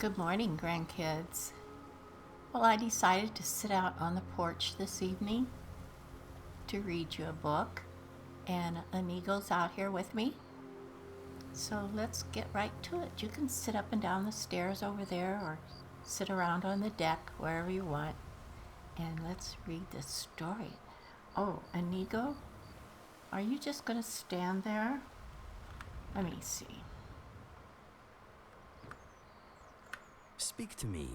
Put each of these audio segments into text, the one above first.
Good morning, grandkids. Well, I decided to sit out on the porch this evening to read you a book, and Inigo's out here with me. So let's get right to it. You can sit up and down the stairs over there or sit around on the deck, wherever you want, and let's read this story. Oh, Inigo, are you just going to stand there? Let me see. Speak to me.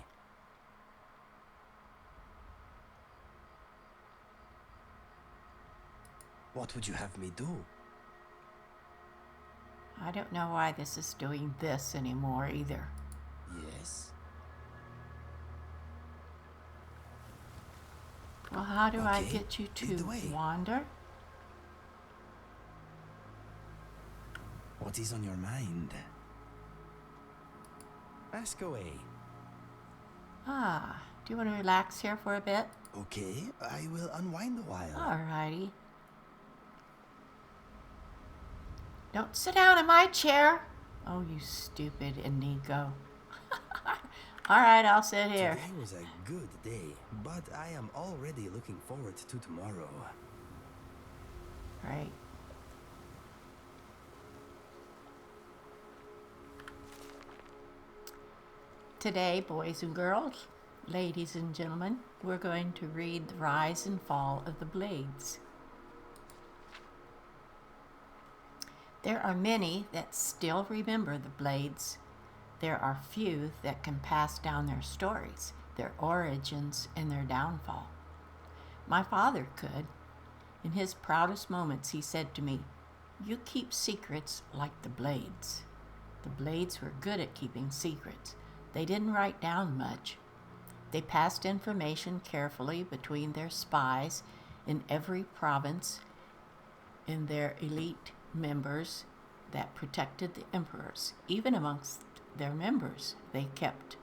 What would you have me do? I don't know why this is doing this anymore either. Yes? Well, how do I Okay, get you lead the to way. wander? What is on your mind? Ask away. Do you want to relax here for a bit? Okay, I will unwind a while. Alrighty. Don't sit down in my chair. Oh, you stupid Inigo. Alright, I'll sit here. Today was a good day, but I am already looking forward to tomorrow. Right. Today, boys and girls, ladies and gentlemen, we're going to read The Rise and Fall of the Blades. There are many that still remember the Blades. There are few that can pass down their stories, their origins, and their downfall. My father could. In his proudest moments, he said to me, "You keep secrets like the Blades." The Blades were good at keeping secrets. They didn't write down much. They passed information carefully between their spies in every province and their elite members that protected the emperors. Even amongst their members, they kept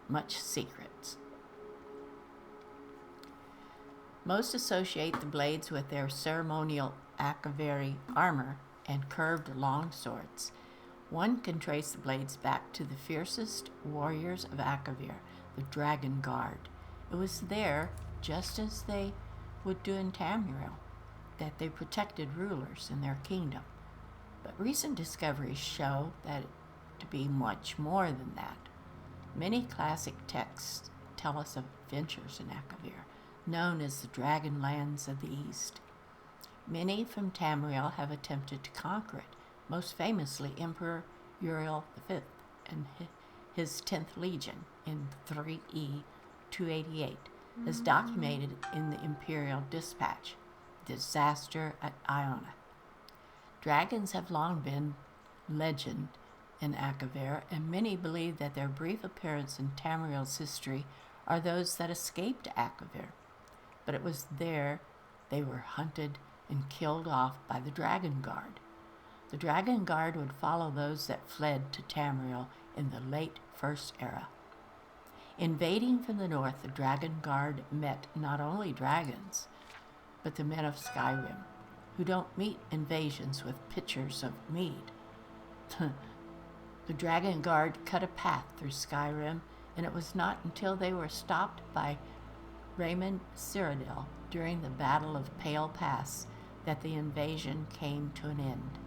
much secrets. Most associate the Blades with their ceremonial Akaviri armor and curved long swords. One can trace the Blades back to the fiercest warriors of Akavir, the Dragon Guard. It was there, just as they would do in Tamriel, that they protected rulers in their kingdom. But recent discoveries show that to be much more than that. Many classic texts tell us of adventures in Akavir, known as the Dragon Lands of the East. Many from Tamriel have attempted to conquer it, most famously Emperor Uriel V and his 10th Legion in 3E 288, as documented in the Imperial Dispatch, Disaster at Iona. Dragons have long been legend in Akavir, and many believe that their brief appearance in Tamriel's history are those that escaped Akavir. But it was there they were hunted and killed off by the Dragon Guard. The Dragon Guard would follow those that fled to Tamriel in the late First Era. Invading from the north, the Dragon Guard met not only dragons, but the men of Skyrim, who don't meet invasions with pitchers of mead. The Dragon Guard cut a path through Skyrim, and it was not until they were stopped by Raymond Cyrodiil during the Battle of Pale Pass that the invasion came to an end.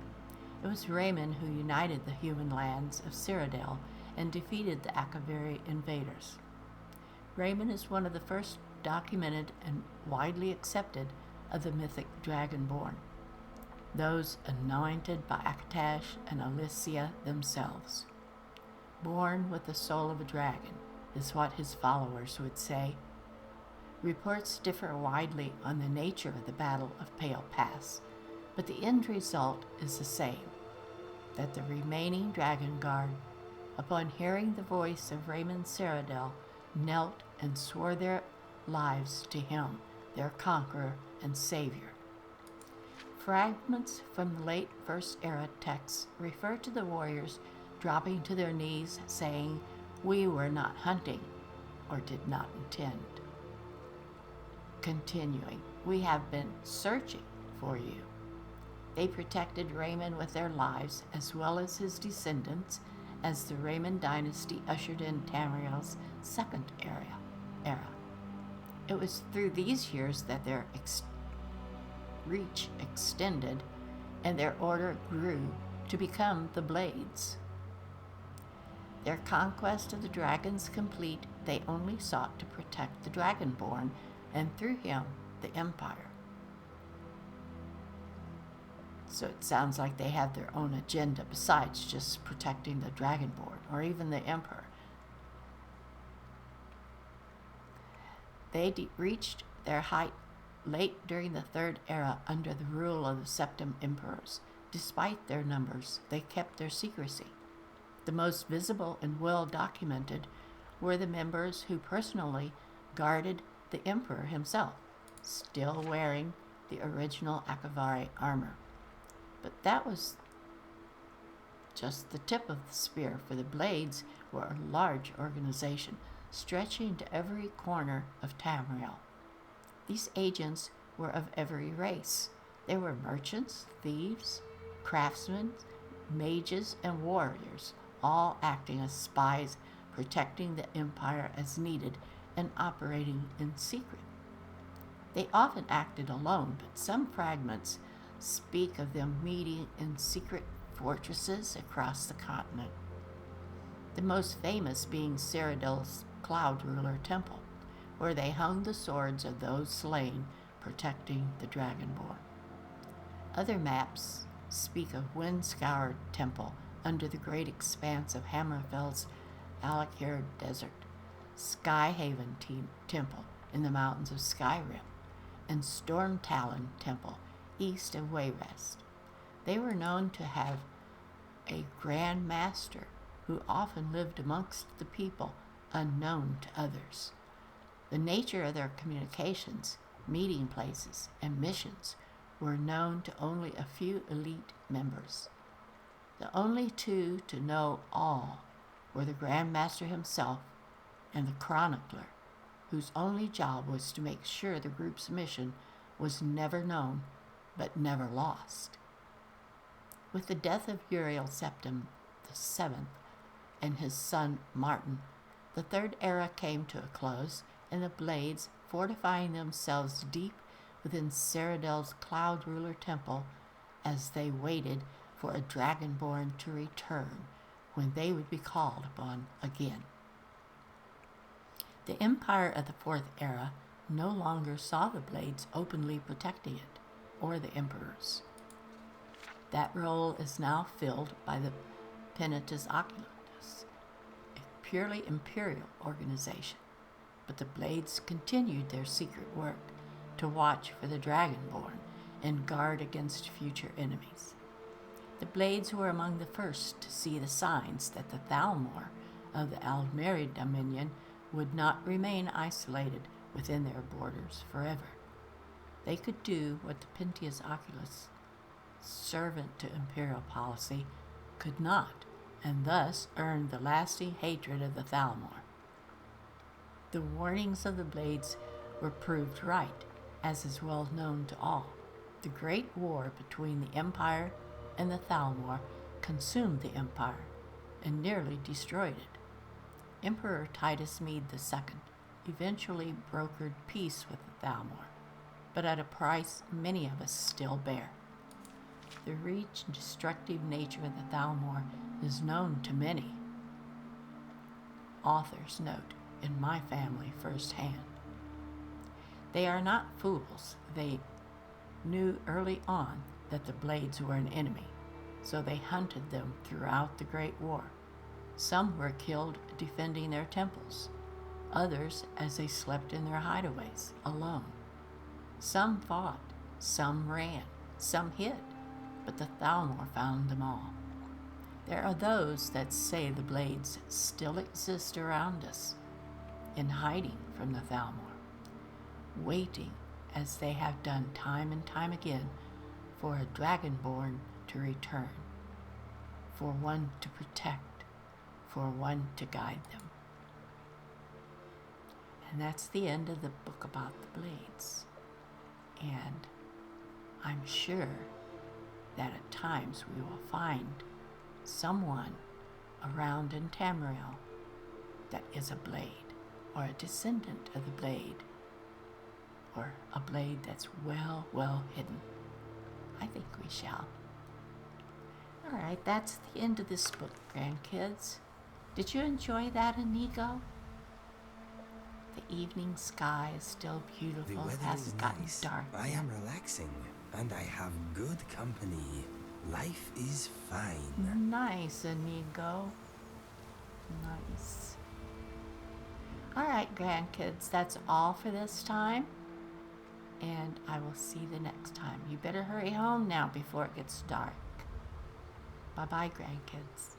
It was Raymond who united the human lands of Cyrodiil and defeated the Akaviri invaders. Raymond is one of the first documented and widely accepted of the mythic Dragonborn, those anointed by Akatash and Alicia themselves. Born with the soul of a dragon is what his followers would say. Reports differ widely on the nature of the Battle of Pale Pass, but the end result is the same, that the remaining Dragon Guard, upon hearing the voice of Raymond Cyrodiil, knelt and swore their lives to him, their conqueror and savior. Fragments from the late First Era texts refer to the warriors dropping to their knees, saying, "We were not hunting, or did not intend." Continuing, "We have been searching for you." They protected Raymond with their lives, as well as his descendants, as the Raymond dynasty ushered in Tamriel's second era. It was through these years that their reach extended and their order grew to become the Blades. Their conquest of the dragons complete, they only sought to protect the Dragonborn and through him the Empire. So it sounds like they have their own agenda besides just protecting the Dragonborn or even the Emperor. They reached their height late during the Third Era under the rule of the Septim Emperors. Despite their numbers, they kept their secrecy. The most visible and well documented were the members who personally guarded the Emperor himself, still wearing the original Akavari armor. But that was just the tip of the spear, for the Blades were a large organization stretching to every corner of Tamriel. These agents were of every race. They were merchants, thieves, craftsmen, mages, and warriors, all acting as spies, protecting the Empire as needed and operating in secret. They often acted alone, but some fragments speak of them meeting in secret fortresses across the continent, the most famous being Cyrodiil's Cloud Ruler Temple, where they hung the swords of those slain protecting the Dragonborn. Other maps speak of Windscour Temple under the great expanse of Hammerfell's Alakir Desert, Skyhaven Temple in the mountains of Skyrim, and Stormtalon Temple east of Wayrest. They were known to have a Grand Master who often lived amongst the people, unknown to others. The nature of their communications, meeting places, and missions were known to only a few elite members. The only two to know all were the Grand Master himself and the Chronicler, whose only job was to make sure the group's mission was never known but never lost. With the death of Uriel Septim VII and his son Martin, the Third Era came to a close, and the Blades, fortifying themselves deep within Cyrodiil's Cloud Ruler Temple as they waited for a Dragonborn to return when they would be called upon again. The Empire of the Fourth Era no longer saw the Blades openly protecting it, or the Emperors. That role is now filled by the Penitus Oculatus, a purely imperial organization, but the Blades continued their secret work to watch for the Dragonborn and guard against future enemies. The Blades were among the first to see the signs that the Thalmor of the Aldmeri Dominion would not remain isolated within their borders forever. They could do what the Pentius Oculus, servant to imperial policy, could not, and thus earned the lasting hatred of the Thalmor. The warnings of the Blades were proved right, as is well known to all. The great war between the Empire and the Thalmor consumed the Empire and nearly destroyed it. Emperor Titus Mede II eventually brokered peace with the Thalmor, but at a price many of us still bear. The reach and destructive nature of the Thalmor is known to many. Authors note in my family firsthand. They are not fools. They knew early on that the Blades were an enemy, so they hunted them throughout the Great War. Some were killed defending their temples, others as they slept in their hideaways alone. Some fought, some ran, some hid, but the Thalmor found them all. There are those that say the Blades still exist around us, in hiding from the Thalmor, waiting as they have done time and time again for a Dragonborn to return, for one to protect, for one to guide them. And that's the end of the book about the Blades. And I'm sure that at times we will find someone around in Tamriel that is a blade, or a descendant of the blade, or a blade that's well hidden? I think we shall. All right, that's the end of this book, grandkids. Did you enjoy that, Inigo? The evening sky is still The beautiful. It weather hasn't is gotten nice. dark I yet. am relaxing, and I have good company. Life is fine. Nice, Inigo. Nice. All right, grandkids, that's all for this time. And I will see you the next time. You better hurry home now before it gets dark. Bye-bye, grandkids.